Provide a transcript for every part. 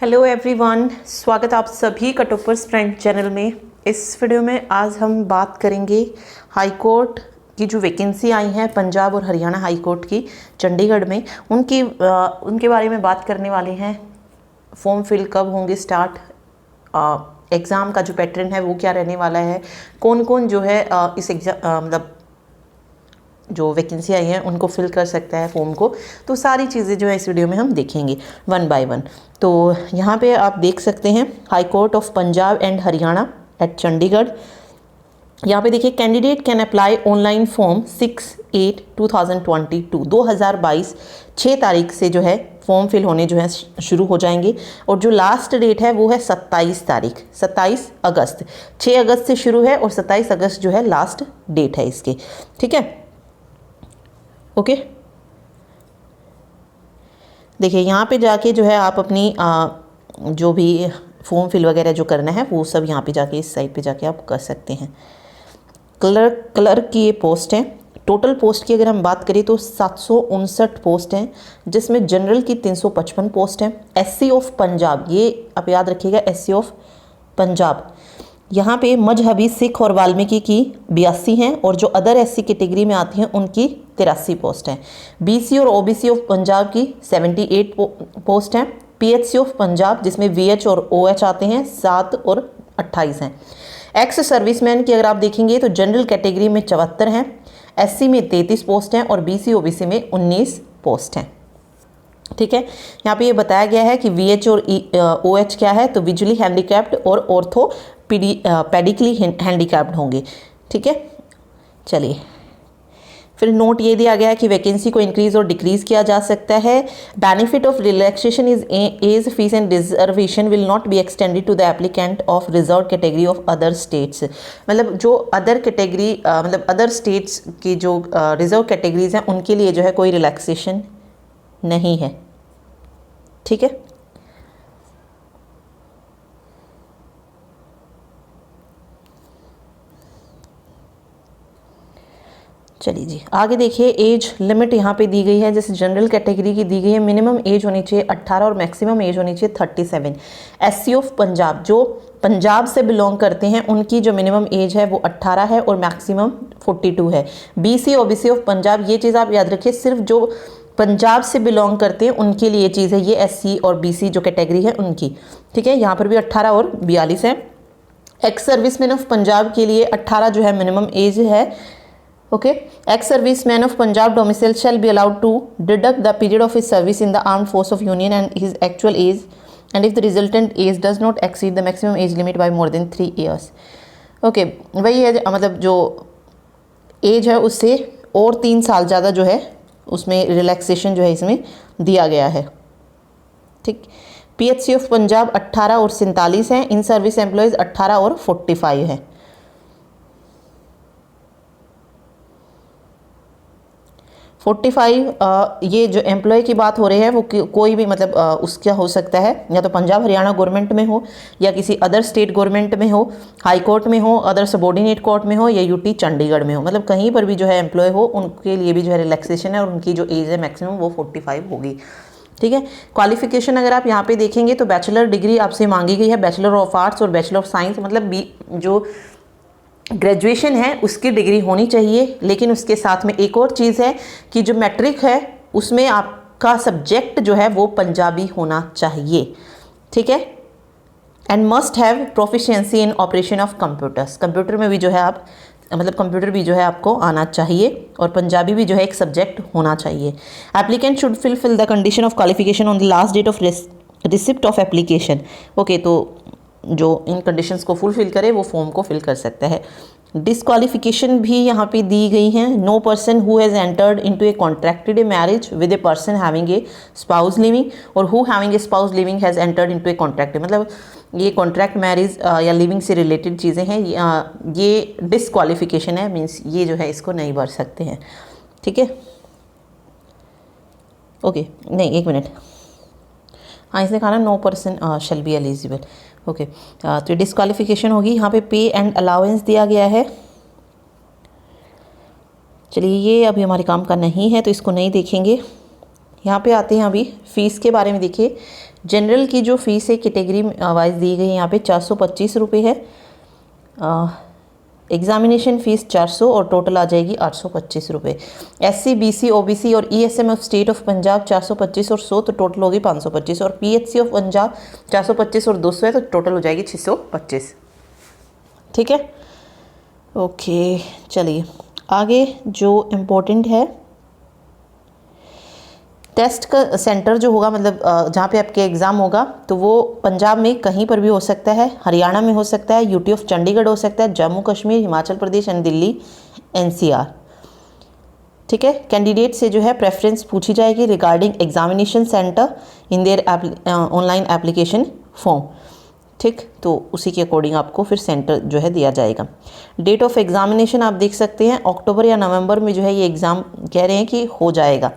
Hello everyone, स्वागत आप सभी का टॉपर्स फ्रेंड चैनल में। इस वीडियो में आज हम बात करेंगे हाई कोर्ट की जो वैकेंसी आई है पंजाब और हरियाणा हाई कोर्ट की चंडीगढ़ में, उनके बारे में बात करने वाले हैं। फॉर्म फिल कब होंगे स्टार्ट, एग्ज़ाम का जो पैटर्न है वो क्या रहने वाला है, कौन कौन जो है इस एग्ज़ाम मतलब जो वैकेंसी आई है उनको फिल कर सकता है फॉर्म को। तो सारी चीज़ें जो है इस वीडियो में हम देखेंगे वन बाय वन। तो यहाँ पे आप देख सकते हैं high court of Punjab and Haryana at Chandigarh. यहाँ पे देखिए, candidate can apply online form 6/8/2022 2022 6 तारीख से जो है फॉर्म फिल होने जो है शुरू हो जाएंगे। और जो लास्ट डेट है वो है 27 तारीख, 27 अगस्त। 6 अगस्त से शुरू है और 27 अगस्त जो है लास्ट डेट है इसके। ठीक है, ओके। देखिए यहाँ पे जाके जो है आप अपनी जो भी फॉर्म फिल वगैरह जो करना है वो सब यहाँ पे जाके इस साइट पे जाके आप कर सकते हैं। क्लर्क की ये पोस्ट है। टोटल पोस्ट की अगर हम बात करें तो 759 पोस्ट हैं, जिसमें जनरल की 355 पोस्ट हैं। एससी ऑफ पंजाब, ये आप याद रखिएगा, एससी ऑफ पंजाब। यहाँ पे मजहबी सिख और वाल्मीकि की 82 हैं और जो अदर एससी कैटेगरी में आती हैं उनकी 83 पोस्ट हैं। बीसी और ओबीसी ऑफ पंजाब की 78 पोस्ट हैं। पीएचसी ऑफ पंजाब, जिसमें वीएच और ओएच आते हैं, 7 और 28 हैं। एक्स सर्विसमैन की अगर आप देखेंगे तो जनरल कैटेगरी में 74 हैं, एससी में 33 पोस्ट हैं और बीसी ओबीसी में 19 पोस्ट हैं। ठीक है, यहाँ पे ये बताया गया है कि वीएच और ओएच क्या है, तो विजुअली हैंडीकैप्ड और ऑर्थोपेडिकली हैंडीकैप्ड होंगे। ठीक है, चलिए फिर नोट ये दिया गया है कि वैकेंसी को इंक्रीज और डिक्रीज किया जा सकता है। Benefit of relaxation is age fees and reservation will not be extended to the applicant of reserve category of other states. मतलब जो अदर कैटेगरी मतलब अदर स्टेट्स की जो रिजर्व कैटेगरीज हैं उनके लिए जो है कोई रिलैक्सेशन नहीं है। ठीक है, चलिए जी आगे देखिए। एज लिमिट यहाँ पे दी गई है, जैसे जनरल कैटेगरी की दी गई है मिनिमम एज होनी चाहिए 18 और मैक्सिमम एज होनी चाहिए 37। एससी ऑफ पंजाब, जो पंजाब से बिलोंग करते हैं उनकी जो मिनिमम एज है वो 18 है और मैक्सिमम 42 है। बीसी ओबीसी ऑफ पंजाब, ये चीज़ आप याद रखिए, सिर्फ जो पंजाब से बिलोंग करते हैं उनके लिए चीज़ है ये, एससी और बीसी जो कैटेगरी है उनकी। ठीक है, यहाँ पर भी 18 और 42 है। एक्स सर्विसमैन ऑफ पंजाब के लिए 18 जो है मिनिमम एज है। Okay, ex serviceman of Punjab domicile shall be allowed to deduct the period of his service in the armed force of union and his actual age and if the resultant age does not exceed the maximum age limit by more than 3 years. Okay, वही है, मतलब जो as है उससे और 3 साल ज़्यादा जो है उसमें रिलैक्सेशन जो है इसमें दिया गया है। ठीक, पीएचसी ऑफ पंजाब 18 और 47 हैं। इन सर्विस एम्प्लॉयज़ 18 और 45 है। 45 ये जो एम्प्लॉय की बात हो रही है वो कोई भी मतलब उसका हो सकता है, या तो पंजाब हरियाणा गवर्नमेंट में हो या किसी अदर स्टेट गवर्नमेंट में हो, हाई कोर्ट में हो, अदर सबॉर्डिनेट कोर्ट में हो या यूटी चंडीगढ़ में हो, मतलब कहीं पर भी जो है एम्प्लॉय हो उनके लिए भी जो है रिलैक्सेशन है और उनकी जो एज है मैक्सिमम वो 45 होगी। ठीक है, क्वालिफिकेशन अगर आप यहाँ पे देखेंगे तो बैचलर डिग्री आपसे मांगी गई है, बैचलर ऑफ आर्ट्स और बैचलर ऑफ साइंस, मतलब जो ग्रेजुएशन है उसकी डिग्री होनी चाहिए। लेकिन उसके साथ में एक और चीज़ है कि जो मैट्रिक है उसमें आपका सब्जेक्ट जो है वो पंजाबी होना चाहिए। ठीक है, and must have proficiency in operation of computers, computer में भी जो है आप मतलब कंप्यूटर भी जो है आपको आना चाहिए और पंजाबी भी जो है एक सब्जेक्ट होना चाहिए। Applicant should fill the condition of qualification on the last date of receipt of application. Okay, तो जो इन कंडीशंस को फुलफिल करे वो फॉर्म को फिल कर सकता है। डिस्क्वालिफिकेशन भी यहाँ पे दी गई हैं। No person who has entered into a contracted a marriage with a person having a spouse living और who having a spouse living has entered into a contract, मतलब ये कॉन्ट्रैक्ट मैरिज या लिविंग से रिलेटेड चीज़ें हैं, ये disqualification है, means ये जो है इसको नहीं भर सकते हैं। ठीक है, ओके, नहीं एक मिनट, हाँ इसने कहा ना no person shall be eligible. Okay, तो डिस्क्वालिफिकेशन होगी। यहाँ पे पे एंड अलाउंस दिया गया है। चलिए ये अभी हमारे काम का नहीं है तो इसको नहीं देखेंगे। यहाँ पे आते हैं अभी फ़ीस के बारे में। देखिए जनरल की जो फ़ीस है कैटेगरी वाइज दी गई है यहाँ पे 425 रुपये है। एग्ज़ामिनेशन फ़ीस 400 और टोटल आ जाएगी 825 रुपये। SC BC OBC और ESM of state of Punjab 425 और 100 तो टोटल होगी 525 और PHC ऑफ पंजाब 425 और 200 है तो टोटल हो जाएगी 625। ठीक है, ओके चलिए आगे जो इम्पोर्टेंट है, टेस्ट का सेंटर जो होगा मतलब जहाँ पे आपके एग्ज़ाम होगा तो वो पंजाब में कहीं पर भी हो सकता है, हरियाणा में हो सकता है, UT ऑफ चंडीगढ़ हो सकता है, जम्मू कश्मीर, हिमाचल प्रदेश एंड दिल्ली NCR। ठीक है, कैंडिडेट से जो है प्रेफरेंस पूछी जाएगी regarding examination centre in their online application form. ठीक, तो उसी के अकॉर्डिंग आपको फिर सेंटर जो है दिया जाएगा। डेट ऑफ एग्जामिनेशन आप देख सकते हैं अक्टूबर या नवंबर में जो है ये एग्ज़ाम कह रहे हैं कि हो जाएगा।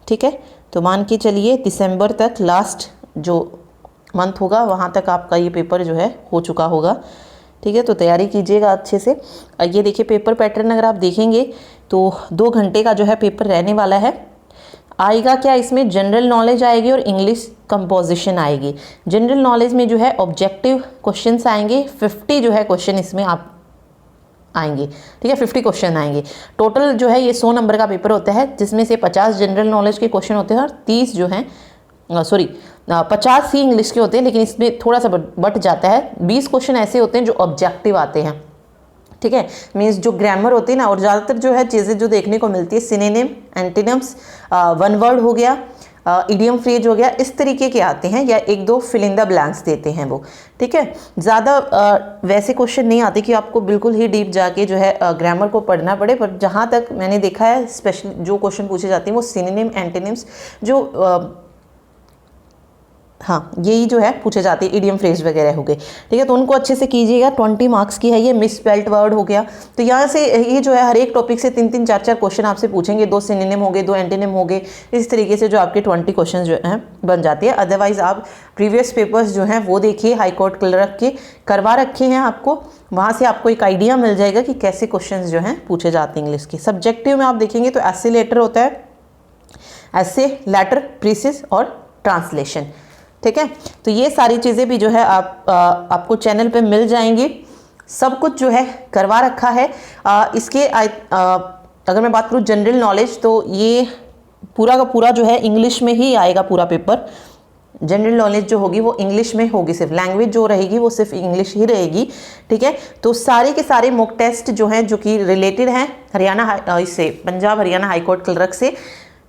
ठीक है, तो मान के चलिए दिसंबर तक लास्ट जो मंथ होगा वहाँ तक आपका ये पेपर जो है हो चुका होगा। ठीक है, तो तैयारी कीजिएगा अच्छे से। ये देखिए पेपर पैटर्न अगर आप देखेंगे तो 2 घंटे का जो है पेपर रहने वाला है। आएगा क्या इसमें, जनरल नॉलेज आएगी और इंग्लिश कंपोजिशन आएगी। जनरल नॉलेज में जो है ऑब्जेक्टिव क्वेश्चंस आएंगे, 50 जो है क्वेश्चन इसमें आप आएंगे। ठीक है, 50 क्वेश्चन आएंगे। टोटल जो है ये 100 नंबर का पेपर होता है जिसमें से 50 जनरल नॉलेज के क्वेश्चन होते हैं और 30 जो हैं 50 ही इंग्लिश के होते हैं, लेकिन इसमें थोड़ा सा बट जाता है। 20 क्वेश्चन ऐसे होते हैं जो ऑब्जेक्टिव आते हैं। ठीक है, मीन्स जो ग्रामर होती है ना, और ज़्यादातर जो है चीज़ें जो देखने को मिलती है सिनोनिम, एंटोनिम्स, वन वर्ड हो गया, इडियम फ्रेज हो गया, इस तरीके के आते हैं, या 1-2 फिल इन द ब्लैंक्स देते हैं वो। ठीक है, ज़्यादा वैसे क्वेश्चन नहीं आते कि आपको बिल्कुल ही डीप जाके जो है ग्रामर को पढ़ना पड़े, पर जहाँ तक मैंने देखा है स्पेशल जो क्वेश्चन पूछे जाते हैं वो सिनोनिम, एंटोनिम्स जो हाँ यही जो है पूछे जाते हैं, इडियम फ्रेज वगैरह हो गए। ठीक है, तो उनको अच्छे से कीजिएगा। 20 मार्क्स की है ये। मिसस्पेल्ड वर्ड हो गया, तो यहाँ से ये जो है हर एक टॉपिक से 3-3, 4-4 क्वेश्चन आपसे पूछेंगे। 2 सिनोनिम हो गए, 2 एंटोनिम हो गए, इस तरीके से जो आपके 20 क्वेश्चन जो हैं बन जाते हैं। अदरवाइज आप प्रीवियस पेपर्स जो हैं वो देखिए, हाई कोर्ट क्लर्क के करवा रखे हैं आपको, वहाँ से आपको एक आइडिया मिल जाएगा कि कैसे क्वेश्चन जो हैं पूछे जाते हैं इंग्लिश के। सब्जेक्टिव में आप देखेंगे तो एसे लेटर होता है, एसे लेटर, प्रीसिस और ट्रांसलेशन। ठीक है, तो ये सारी चीज़ें भी जो है आपको चैनल पे मिल जाएंगी। सब कुछ जो है करवा रखा है। इसके अगर मैं बात करूँ जनरल नॉलेज, तो ये पूरा का पूरा जो है इंग्लिश में ही आएगा पूरा पेपर। जनरल नॉलेज जो होगी वो इंग्लिश में होगी, सिर्फ लैंग्वेज जो रहेगी वो सिर्फ इंग्लिश ही रहेगी। ठीक है, तो सारे के सारे मॉक टेस्ट जो हैं जो कि रिलेटेड हैं हरियाणा इससे Punjab Haryana high court clerk से,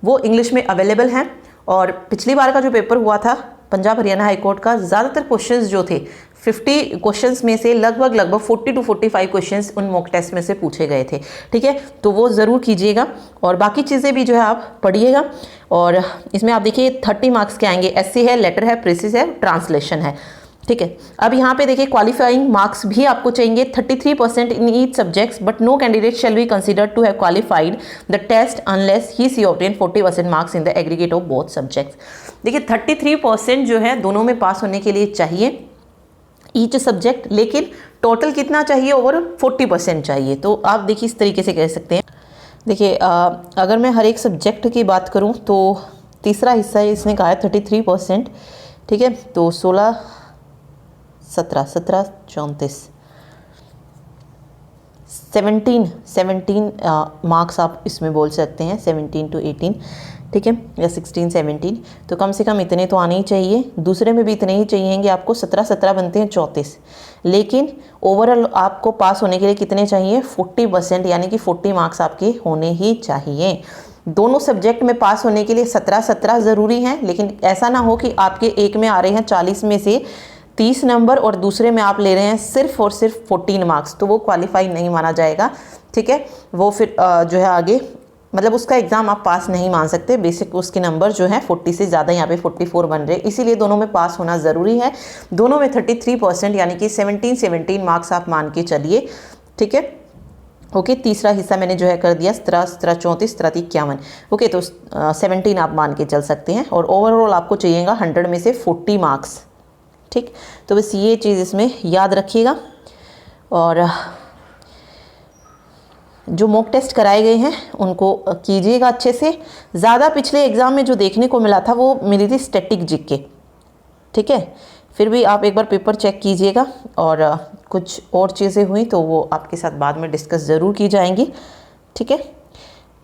वो इंग्लिश में अवेलेबल हैं। और पिछली बार का जो पेपर हुआ था पंजाब हरियाणा हाई कोर्ट का, ज़्यादातर क्वेश्चंस जो थे 50 क्वेश्चंस में से लगभग 40 to 45 क्वेश्चंस उन मॉक टेस्ट में से पूछे गए थे। ठीक है, तो वो ज़रूर कीजिएगा और बाकी चीज़ें भी जो है आप पढ़िएगा। और इसमें आप देखिए 30 मार्क्स के आएंगे। एसे है, लेटर है, प्रेसिस है, ट्रांसलेशन है। ठीक है, अब यहाँ पे देखिए क्वालिफाइंग मार्क्स भी आपको चाहिए 33% in each subjects, but no candidate shall be considered to have qualified the test unless he she obtain 40% marks in the aggregate of both subjects. देखिए 33% जो है दोनों में पास होने के लिए चाहिए ईच सब्जेक्ट, लेकिन टोटल कितना चाहिए, ओवर 40% चाहिए। तो आप देखिए इस तरीके से कह सकते हैं। देखिए अगर मैं हर एक सब्जेक्ट की बात करूँ तो तीसरा हिस्सा इसने कहा है 33%। ठीक है, तो 16, 17, 34, 17 मार्क्स आप इसमें बोल सकते हैं, 17 to 18। ठीक है, या 16, 17, तो कम से कम इतने तो आने ही चाहिए। दूसरे में भी इतने ही चाहिएंगे आपको, 17 बनते हैं 34। लेकिन ओवरऑल आपको पास होने के लिए कितने चाहिए, 40%, यानी कि 40 मार्क्स आपके होने ही चाहिए। दोनों सब्जेक्ट में पास होने के लिए 17 ज़रूरी हैं, लेकिन ऐसा ना हो कि आपके एक में आ रहे हैं 40 में से 30 नंबर और दूसरे में आप ले रहे हैं सिर्फ और सिर्फ 14 मार्क्स, तो वो क्वालिफाई नहीं माना जाएगा। ठीक है, वो फिर जो है आगे मतलब उसका एग्ज़ाम आप पास नहीं मान सकते। बेसिक उसके नंबर जो है 40 से ज़्यादा यहाँ पे 44 बन रहे हैं, इसीलिए दोनों में पास होना ज़रूरी है। दोनों में 33% यानी कि 17 मार्क्स आप मान के चलिए। ठीक है, ओके, तीसरा हिस्सा मैंने जो है कर दिया 17, 34, 51। ओके, तो 17 आप मान के चल सकते हैं और ओवरऑल आपको चाहिएगा 100 में से 40 मार्क्स। ठीक, तो बस ये चीज़ इसमें याद रखिएगा। और जो मॉक टेस्ट कराए गए हैं उनको कीजिएगा अच्छे से। ज़्यादा पिछले एग्ज़ाम में जो देखने को मिला था वो मिली थी स्टैटिक जीके, ठीक है। फिर भी आप एक बार पेपर चेक कीजिएगा, और कुछ और चीज़ें हुई तो वो आपके साथ बाद में डिस्कस ज़रूर की जाएंगी, ठीक है।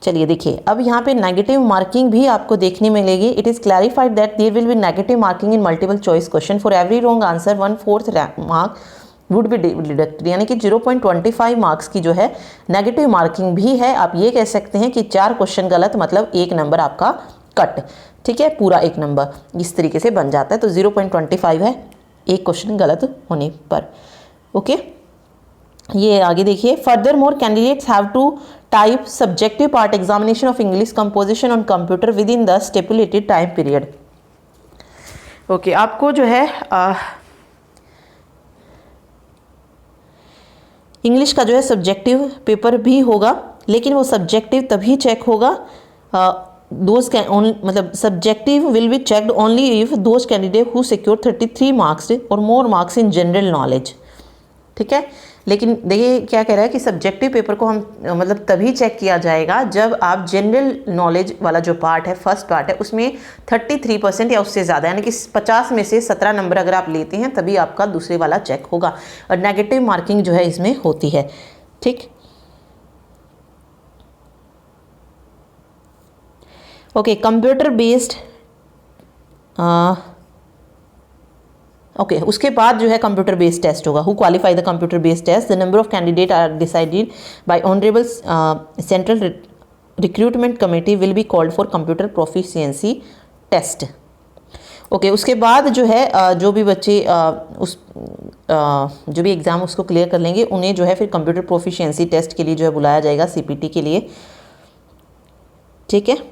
चलिए देखिए, अब यहाँ पे नेगेटिव मार्किंग भी आपको देखने मिलेगी। It is clarified that there will be negative marking in multiple choice question for every wrong answer 1/4 mark would be deducted, यानी कि 0.25 मार्क्स की जो है नेगेटिव मार्किंग भी है। आप ये कह सकते हैं कि 4 क्वेश्चन गलत मतलब 1 नंबर आपका कट, ठीक है, पूरा 1 नंबर इस तरीके से बन जाता है। तो 0.25 है एक क्वेश्चन गलत होने पर, ओके। ये आगे देखिए, furthermore candidates have to type subjective part examination of English composition on computer within the stipulated time period. Okay, आपको जो है इंग्लिश का जो है सब्जेक्टिव पेपर भी होगा, लेकिन वो सब्जेक्टिव तभी चेक होगा दोज कैन मतलब subjective will be checked only if those candidate who secure 33 marks और more marks in general knowledge, ठीक है। लेकिन देखिए क्या कह रहा है कि सब्जेक्टिव पेपर को हम मतलब तभी चेक किया जाएगा जब आप जनरल नॉलेज वाला जो पार्ट है, फर्स्ट पार्ट है, उसमें 33% या उससे ज़्यादा, यानी कि 50 में से 17 नंबर अगर आप लेते हैं तभी आपका दूसरे वाला चेक होगा, और नेगेटिव मार्किंग जो है इसमें होती है, ठीक। ओके, कंप्यूटर बेस्ड ओके, उसके बाद जो है कंप्यूटर बेस्ड टेस्ट होगा। Who qualify the computer based test, the number of candidate are decided by honourable central recruitment committee will be called for computer proficiency test. Okay, उसके बाद जो है जो भी बच्चे जो भी एग्ज़ाम उसको क्लियर कर लेंगे उन्हें जो है फिर कंप्यूटर प्रोफिशिएंसी टेस्ट के लिए जो है बुलाया जाएगा, CPT के लिए, ठीक है।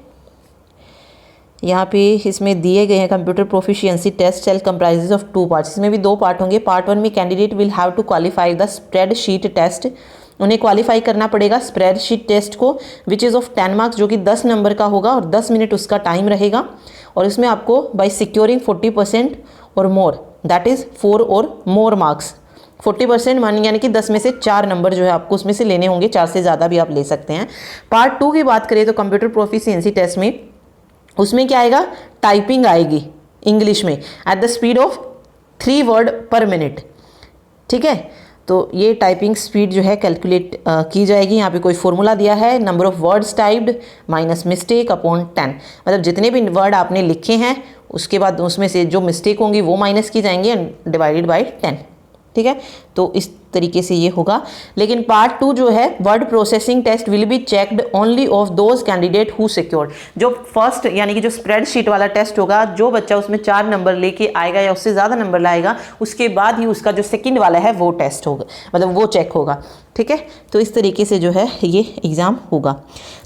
यहाँ पे इसमें दिए गए हैं computer proficiency test shall comprises of 2 parts. इसमें भी 2 पार्ट होंगे। पार्ट 1 में candidate will have to qualify the spreadsheet test, उन्हें क्वालिफाई करना पड़ेगा स्प्रेडशीट टेस्ट को, विच इज़ ऑफ 10 मार्क्स, जो कि 10 नंबर का होगा और 10 मिनट उसका टाइम रहेगा। और इसमें आपको बाई सिक्योरिंग 40% और मोर, दैट इज़ 4 और मोर मार्क्स, 40% मान यानी कि 10 में से 4 नंबर जो है आपको उसमें से लेने होंगे, 4 से ज़्यादा भी आप ले सकते हैं। पार्ट 2 की बात करें तो कंप्यूटर प्रोफिशिएंसी टेस्ट में उसमें क्या आएगा, टाइपिंग आएगी इंग्लिश में at the speed of 3 word पर मिनट, ठीक है। तो ये टाइपिंग स्पीड जो है कैलकुलेट की जाएगी। यहाँ पे कोई फॉर्मूला दिया है, number of words typed minus mistake upon 10, मतलब जितने भी वर्ड आपने लिखे हैं उसके बाद उसमें से जो मिस्टेक होंगी वो माइनस की जाएंगी एंड डिवाइडेड बाई 10, ठीक है। तो इस तरीके से ये होगा। लेकिन पार्ट 2 जो है word processing test will be checked only of those candidate who secured, जो फर्स्ट यानी कि जो स्प्रेडशीट वाला टेस्ट होगा, जो बच्चा उसमें 4 नंबर लेके आएगा या उससे ज़्यादा नंबर लाएगा उसके बाद ही उसका जो सेकंड वाला है वो टेस्ट होगा, मतलब वो चेक होगा, ठीक है। तो इस तरीके से जो है ये एग्ज़ाम होगा।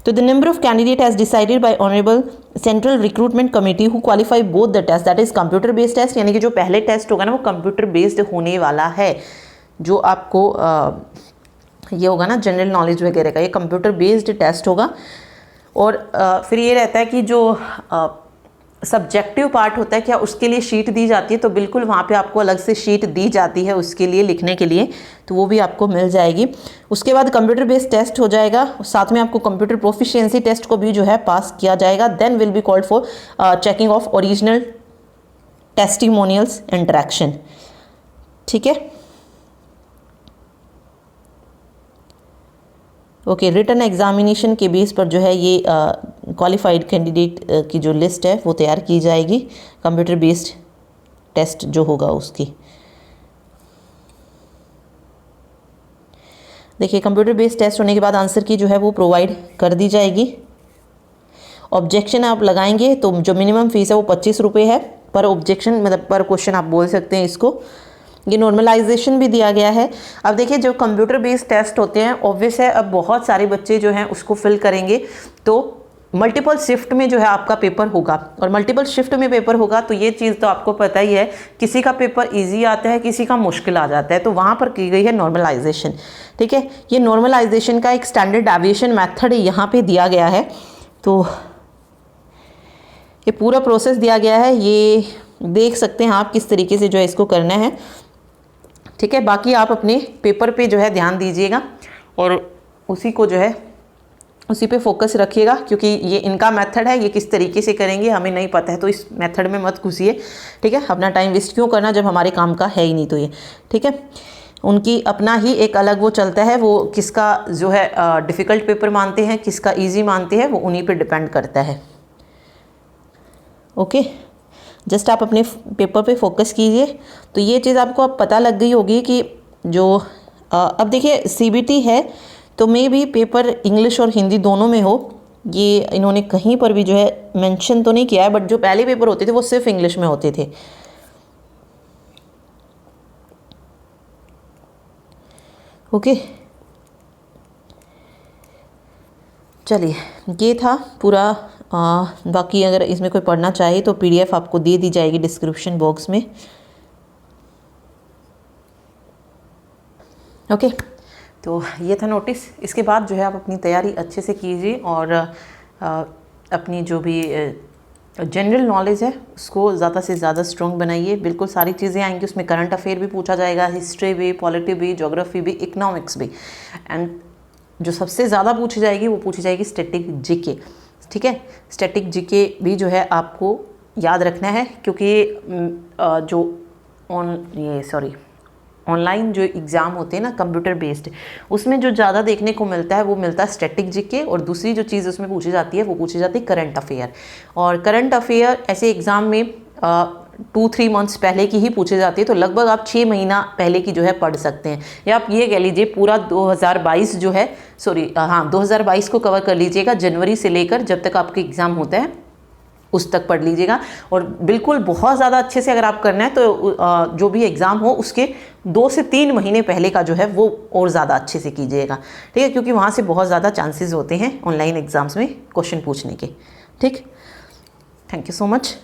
तो the number of candidate as decided by honourable central recruitment committee who qualify both the test, that is computer based test, यानी कि जो पहले टेस्ट होगा ना वो कंप्यूटर बेस्ड होने वाला है। जो आपको ये होगा ना जनरल नॉलेज वगैरह का, ये कंप्यूटर बेस्ड टेस्ट होगा। और फिर ये रहता है कि जो सब्जेक्टिव पार्ट होता है, क्या उसके लिए शीट दी जाती है, तो बिल्कुल वहाँ पे आपको अलग से शीट दी जाती है उसके लिए लिखने के लिए, तो वो भी आपको मिल जाएगी। उसके बाद कंप्यूटर बेस्ड टेस्ट हो जाएगा, साथ में आपको कंप्यूटर प्रोफिशिएंसी टेस्ट को भी जो है पास किया जाएगा। Then will be called for checking of original testimonials interaction, ठीक है। ओके, रिटन एग्जामिनेशन के बेस पर जो है ये क्वालिफाइड कैंडिडेट की जो लिस्ट है वो तैयार की जाएगी कंप्यूटर बेस्ड टेस्ट जो होगा उसकी। देखिए, कंप्यूटर बेस्ड टेस्ट होने के बाद आंसर की जो है वो प्रोवाइड कर दी जाएगी। ऑब्जेक्शन आप लगाएंगे तो जो मिनिमम फीस है वो 25 रुपये है पर ऑब्जेक्शन, मतलब पर क्वेश्चन आप बोल सकते हैं इसको। ये नॉर्मलाइजेशन भी दिया गया है। अब देखिए, जो कंप्यूटर बेस्ड टेस्ट होते हैं ऑब्वियस है अब बहुत सारे बच्चे जो हैं उसको फिल करेंगे, तो मल्टीपल शिफ्ट में जो है आपका पेपर होगा, और मल्टीपल शिफ्ट में पेपर होगा तो ये चीज़ तो आपको पता ही है, किसी का पेपर इजी आता है, किसी का मुश्किल आ जाता है, तो वहाँ पर की गई है नॉर्मलाइजेशन, ठीक है। ये नॉर्मलाइजेशन का एक स्टैंडर्ड डेविएशन मेथड यहाँ पे दिया गया है, तो ये पूरा प्रोसेस दिया गया है, ये देख सकते हैं आप किस तरीके से जो है इसको करना है, ठीक है। बाकी आप अपने पेपर पे जो है ध्यान दीजिएगा और उसी को जो है उसी पे फोकस रखिएगा, क्योंकि ये इनका मेथड है, ये किस तरीके से करेंगे हमें नहीं पता है, तो इस मेथड में मत घुसिए, ठीक है। अपना टाइम वेस्ट क्यों करना जब हमारे काम का है ही नहीं, तो ये ठीक है। उनकी अपना ही एक अलग वो चलता है, वो किसका जो है डिफ़िकल्ट पेपर मानते हैं, किसका ईजी मानते हैं, वो उन्हीं पर डिपेंड करता है। ओके, जस्ट आप अपने पेपर पे फोकस कीजिए। तो ये चीज़ आपको अब पता लग गई होगी कि जो अब देखिए CBT है तो मे भी पेपर इंग्लिश और हिंदी दोनों में हो, ये इन्होंने कहीं पर भी जो है मेंशन तो नहीं किया है, बट जो पहले पेपर होते थे वो सिर्फ इंग्लिश में होते थे। ओके, चलिए ये था पूरा। बाकी अगर इसमें कोई पढ़ना चाहे तो PDF आपको दे दी जाएगी डिस्क्रिप्शन बॉक्स में। ओके, तो ये था नोटिस। इसके बाद जो है आप अपनी तैयारी अच्छे से कीजिए और अपनी जो भी जनरल नॉलेज है उसको ज़्यादा से ज़्यादा स्ट्रॉन्ग बनाइए। बिल्कुल सारी चीज़ें आएंगी उसमें, करंट अफेयर भी पूछा जाएगा, हिस्ट्री भी, पॉलिटी भी, ज्योग्राफी भी, इकोनॉमिक्स भी, एंड जो सबसे ज़्यादा पूछी जाएगी वो पूछी जाएगी स्टैटिक GK, ठीक है। स्टैटिक GK भी जो है आपको याद रखना है, क्योंकि जो ऑनलाइन जो एग्ज़ाम होते हैं ना कंप्यूटर बेस्ड, उसमें जो ज़्यादा देखने को मिलता है वो मिलता है स्टैटिक GK, और दूसरी जो चीज़ उसमें पूछी जाती है वो पूछी जाती है करंट अफेयर। और करंट अफेयर ऐसे एग्ज़ाम में 2-3 मंथ्स पहले की ही पूछी जाती है, तो लगभग आप 6 महीना पहले की जो है पढ़ सकते हैं, या आप ये कह लीजिए पूरा 2022 जो है 2022 को कवर कर लीजिएगा, जनवरी से लेकर जब तक आपका एग्ज़ाम होता है उस तक पढ़ लीजिएगा। और बिल्कुल बहुत ज़्यादा अच्छे से अगर आप करना है तो जो भी एग्ज़ाम हो उसके 2 से 3 महीने पहले का जो है वो और ज़्यादा अच्छे से कीजिएगा, ठीक है, क्योंकि वहाँ से बहुत ज़्यादा चांसेस होते हैं ऑनलाइन एग्ज़ाम्स में क्वेश्चन पूछने के। ठीक, थैंक यू सो मच।